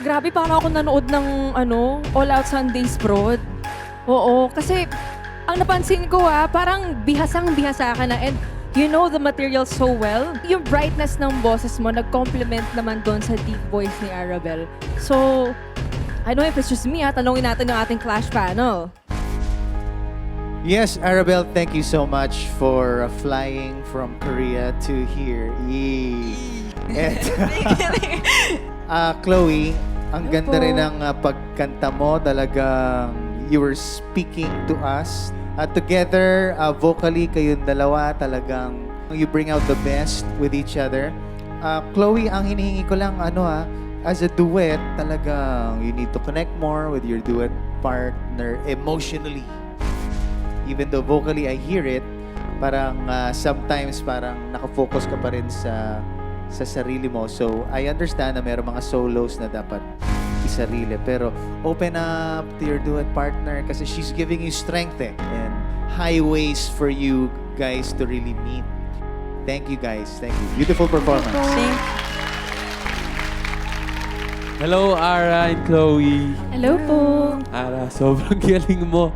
Grabe, parang ako nanood ng All Out Sundays Prod. Oo, kasi ang napansin ko parang bihasang-bihasa ka na and you know the material so well. Yung brightness ng boses mo nag-complement naman doon sa deep voice ni Arabelle. So, I don't know if it's just me tanongin natin yung ating Clash panel. Yes, Arabelle, thank you so much for flying from Korea to here. Yee. And, Chloe, ang Hello ganda po. rin ng pagkanta mo. Talagang you were speaking to us. Together, vocally, kayong dalawa, talagang you bring out the best with each other. Chloe, ang hinihingi ko lang, as a duet, talagang you need to connect more with your duet partner emotionally. Even though vocally I hear it, parang sometimes parang nakafocus ka pa rin sa sarili mo. So, I understand na mayroong mga solos na dapat isarili. Pero open up to your duet partner kasi she's giving you strength and highways for you guys to really meet. Thank you guys. Thank you. Beautiful performance. Hello, Ara and Chloe. Hello po. Ara, sobrang galing mo.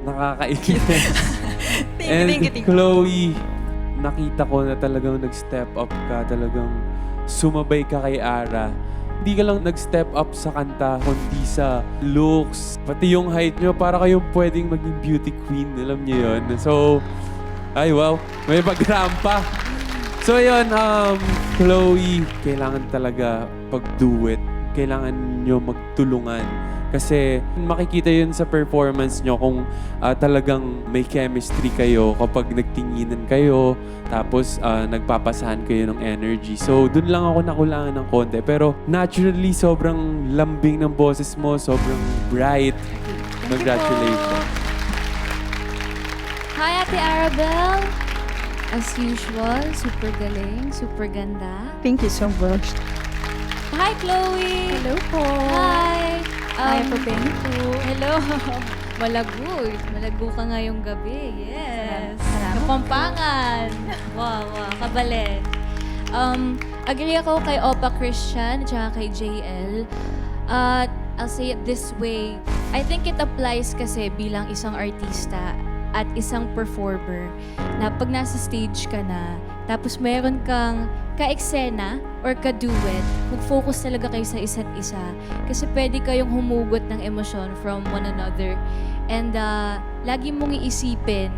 Nakakainis. And Thank you. Chloe, nakita ko na talagang nag-step up ka, talagang sumabay ka kay Ara. Hindi ka lang nag-step up sa kanta, kundi sa looks. Pati yung height nyo, para kayong pwedeng maging beauty queen. Alam niyo yun. So, ay wow, may pagrampa. So yun, Chloe, kailangan talaga pag-duet. Kailangan nyo magtulungan. Kasi makikita yun sa performance nyo kung talagang may chemistry kayo kapag nagtinginan kayo, tapos nagpapasahan kayo ng energy. So, dun lang ako nakulangan ng konti. Pero naturally, sobrang lambing ng boses mo, sobrang bright. Congratulations. Hi, Ate Arabelle. As usual, super galing, super ganda. Thank you so much. Hi, Chloe. Hello po. Hi. Hi, Pepeng po. Hello. Malago. Malago ka ngayong gabi. Yes. Salamat Kapampangan. Wow, kabalen. Agree ako kay Opa Christian at saka kay JL. I'll say it this way. I think it applies kasi bilang isang artista at isang performer na pag nasa stage ka na, tapos meron kang ka-eksena or ka-duet, mag-focus talaga kayo sa isa't isa. Kasi pwede kayong humugot ng emosyon from one another. And lagi mong iisipin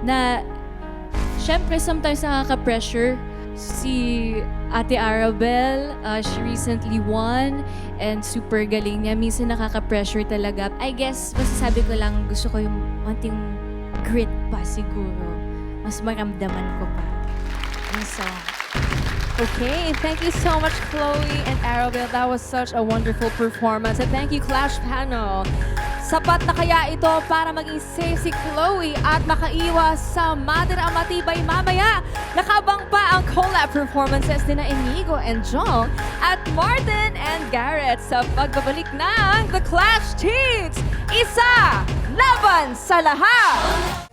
na, syempre sometimes nakaka-pressure. Si Ate Arabelle, she recently won and super galing niya. Minsan nakaka-pressure talaga. I guess, masasabi ko lang, gusto ko yung konting grit pa siguro. Mas maramdaman ko pa yung song. Okay, thank you so much, Chloe and Arabelle. That was such a wonderful performance. And thank you, Clash Panel. Sapat na kaya ito para maging safe si Chloe at makaiwas sa Mother ang Matibay mamaya? Nakabang pa ang collab performances ni na Inigo and Jong at Martin and Garrett sa pagbabalik ng The Clash Teens. Isa, laban sa lahat!